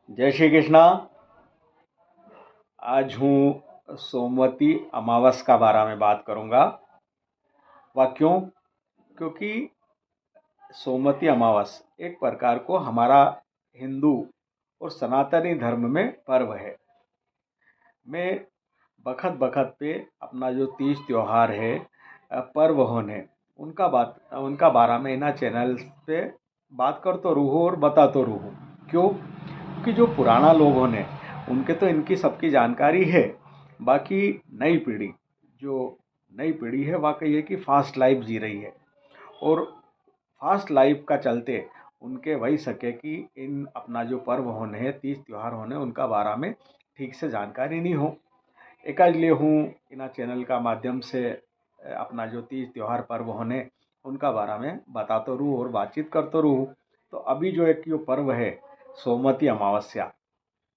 जय श्री कृष्णा। आज हूँ सोमवती अमावस का बारे में बात करूँगा। वह क्यों? क्योंकि सोमवती अमावस एक प्रकार को हमारा हिंदू और सनातनी धर्म में पर्व है। मैं बखत बखत पे अपना जो तीज त्योहार है, पर्व होने उनका बारे में इना चैनल पे बात कर तो रूँ और बता तो रूँ। क्यों? क्योंकि जो पुराना लोगों ने उनके तो इनकी सबकी जानकारी है। बाकी नई पीढ़ी जो नई पीढ़ी है वाकई है कि फास्ट लाइफ जी रही है, और फास्ट लाइफ का चलते उनके वही सके कि इन अपना जो पर्व होने हैं, तीज त्योहार होने, उनका बारे में ठीक से जानकारी नहीं हो। एकाज लिए हूँ इन चैनल का माध्यम से अपना जो तीज त्योहार पर्व होने उनका बारे में बताते रहूँ और बातचीत करते रहूँ। तो अभी जो एक यो पर्व है सोमवती अमावस्या,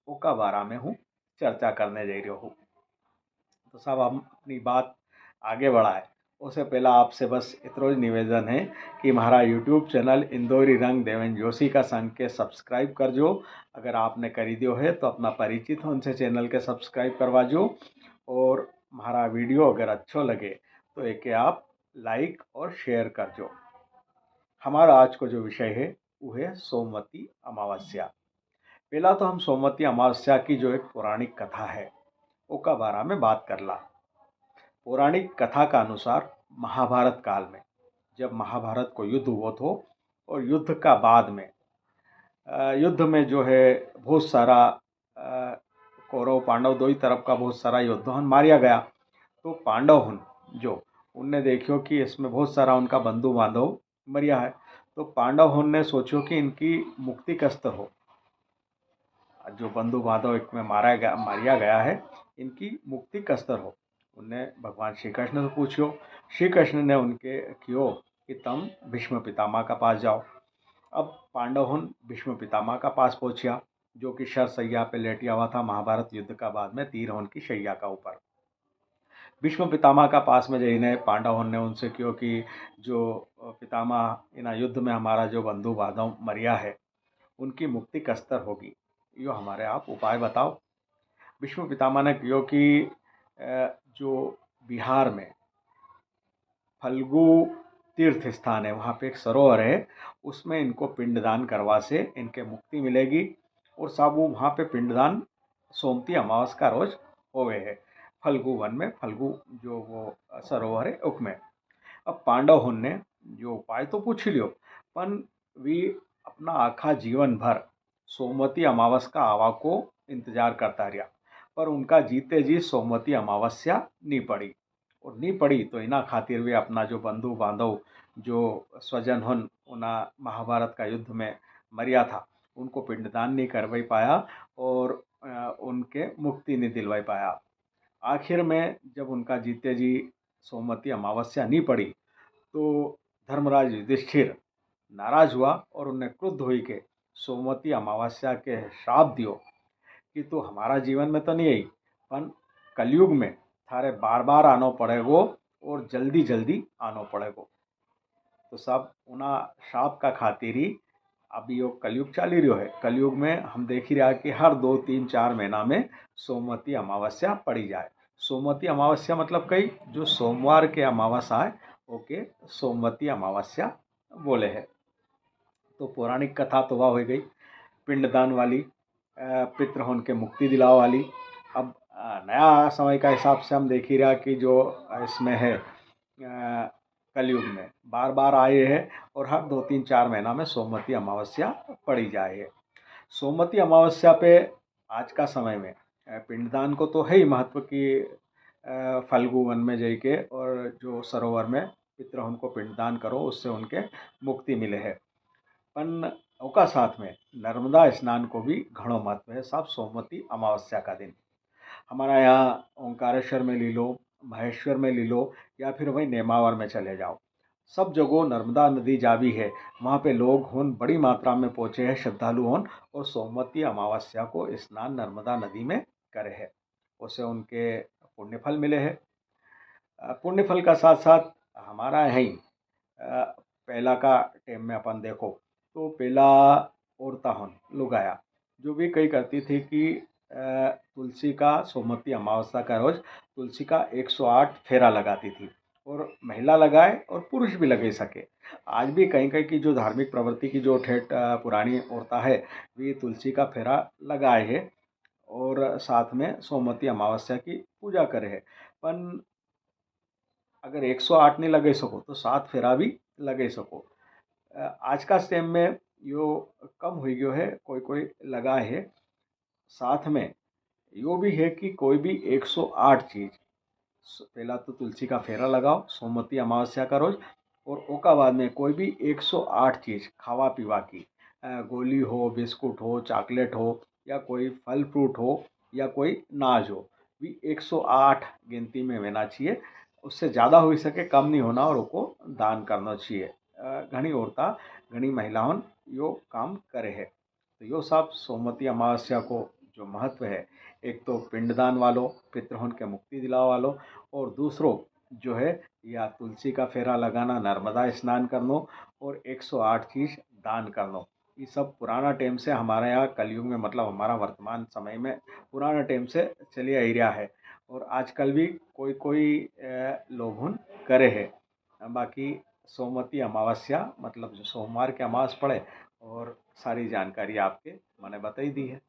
उसका बारे में हूँ चर्चा करने जा रही हूँ। तो साहब हम अपनी बात आगे बढ़ाए उससे पहला आपसे बस इतना निवेदन है कि हमारा यूट्यूब चैनल इंदौरी रंग देवेन जोशी का संग के सब्सक्राइब कर जो। अगर आपने करी दियो है तो अपना परिचित हो उनसे चैनल के सब्सक्राइब करवा जो। और हमारा वीडियो अगर अच्छो लगे तो एक आप लाइक और शेयर कर जो। हमारा आज को जो विषय है वो है सोमवती अमावस्या। पहला तो हम सोमवती अमावस्या की जो एक पौराणिक कथा है उसका बारे में बात कर ला। पौराणिक कथा का अनुसार महाभारत काल में जब महाभारत को युद्ध हुआ था, और युद्ध का बाद में युद्ध में जो है बहुत सारा कौरव पांडव दो ही तरफ का बहुत सारा योद्धान मारिया गया। तो पांडव हुन जो उनने देखियो कि इसमें बहुत सारा उनका बंधु बांधव मरिया है। तो पांडव हुन ने सोचो कि इनकी मुक्ति कस्त हो, जो बंधु बांधव एक में मारिया गया है, इनकी मुक्ति कस्तर हो। उनने भगवान श्री कृष्ण से पूछो। श्री कृष्ण ने उनके क्यों कि तुम भीष्म पितामह का पास जाओ। अब पांडव भीष्म पितामह का पास पहुंचा, जो कि शरशैया पे लेटिया हुआ था महाभारत युद्ध का बाद में तीर की शैया का ऊपर। भीष्म पितामह का पास में जईने पांडव ने उनसे क्यों कि जो पितामह इन युद्ध में हमारा जो बंधु बांधव मरिया है उनकी मुक्ति कस्तर होगी, यो हमारे आप उपाय बताओ। भीष्म पितामह ने कहो कि जो बिहार में फल्गु तीर्थ स्थान है वहाँ पे एक सरोवर है, उसमें इनको पिंडदान करवा से इनके मुक्ति मिलेगी। और साबू वहाँ पे पिंडदान सोमती अमावस का रोज होवे है, फल्गु वन में, फल्गु जो वो सरोवर है उसमें। अब पांडव हुन ने जो उपाय तो पूछ लियो, पर वे अपना आखा जीवन भर सोमवती अमावस का आवा को इंतजार करता रहा, पर उनका जीते जी सोमवती अमावस्या नहीं पड़ी। और नहीं पड़ी तो इना खातिर वे अपना जो बंधु बांधव जो स्वजन हुन उना महाभारत का युद्ध में मरिया था उनको पिंडदान नहीं करवाई पाया, और उनके मुक्ति नहीं दिलवाई पाया। आखिर में जब उनका जीते जी सोमवती अमावस्या नहीं पड़ी तो धर्मराज युधिष्ठिर नाराज हुआ और उन्हें क्रुद्ध हुई के सोमवती अमावस्या के श्राप दियो कि तू हमारा जीवन में तो नहीं आई, पर कलयुग में थारे बार बार आनो पड़ेगो और जल्दी जल्दी आनो पड़ेगो। तो सब उना श्राप का खातिर ही अभी यो कलयुग चाली रहो है। कलयुग में हम देख ही रहा कि हर 2 3 4 महीना में सोमवती अमावस्या पड़ी जाए। सोमवती अमावस्या मतलब कई जो सोमवार के अमावस आए ओके सोमवती अमावस्या बोले है। तो पौराणिक कथा तो वह हो गई पिंडदान वाली, पितृ होन के मुक्ति दिलाओ वाली। अब नया समय का हिसाब से हम देख ही रहा कि जो इसमें है कलयुग में बार बार आए हैं और हर 2 3 4 महीना में सोमवती अमावस्या पड़ी जाए है। सोमवती अमावस्या पे आज का समय में पिंडदान को तो है ही महत्व की, फल्गु वन में जाके और जो सरोवर में पितृ उनको पिंडदान करो उससे उनके मुक्ति मिले है। पन ओका साथ में नर्मदा स्नान को भी घणो महत्व है साहब। सोमवती अमावस्या का दिन हमारा यहाँ ओंकारेश्वर में ले लो, महेश्वर में ले लो, या फिर वहीं नेमावर में चले जाओ, सब जगह नर्मदा नदी जावी है। वहाँ पे लोग होन बड़ी मात्रा में पहुँचे हैं, श्रद्धालु होन, और सोमवती अमावस्या को स्नान नर्मदा नदी में करे है। उससे उनके पुण्यफल मिले हैं। पुण्यफल का साथ साथ हमारा यहीं पहला का टाइम में अपन देखो तो पहला औरता होन लुगाया जो भी कही करती थी कि तुलसी का सोमवती अमावस्या का रोज तुलसी का 108 फेरा लगाती थी, और महिला लगाए और पुरुष भी लगे सके। आज भी कहीं कहीं की जो धार्मिक प्रवृत्ति की जो ठेठ पुरानी औरता है, वे तुलसी का फेरा लगाए है और साथ में सोमवती अमावस्या की पूजा करे है। पण अगर 108 नहीं लगे सको तो 7 फेरा भी लगे सको। आज का टाइम में यो कम हो गयो है, कोई कोई लगाए है। साथ में यो भी है कि कोई भी 108 चीज, पहला तो तुलसी का फेरा लगाओ सोमवती अमावस्या का रोज, और ओका बाद में कोई भी 108 चीज खावा पीवा की, गोली हो, बिस्कुट हो, चॉकलेट हो, या कोई फल फ्रूट हो, या कोई नाज हो, भी 108 गिनती में होना चाहिए। उससे ज़्यादा हो सके कम नहीं होना, और उसको दान करना चाहिए। घनी औरता घनी महिलाओं यो काम करे है। तो यो सब सोमवती अमावस्या को जो महत्व है, एक तो पिंडदान वालो, पितरों के मुक्ति दिलावा वालो, और दूसरों जो है या तुलसी का फेरा लगाना, नर्मदा स्नान करनो, और 108 चीज दान करनो। ये सब पुराना टाइम से हमारे यहाँ कलयुग में, मतलब हमारा वर्तमान समय में पुराना टाइम से चलिए आ रहा है, और आजकल भी कोई कोई लोग करे है। बाकी सोमवती अमावस्या मतलब जो सोमवार के अमावस पड़े, और सारी जानकारी आपके मैंने बताई दी है।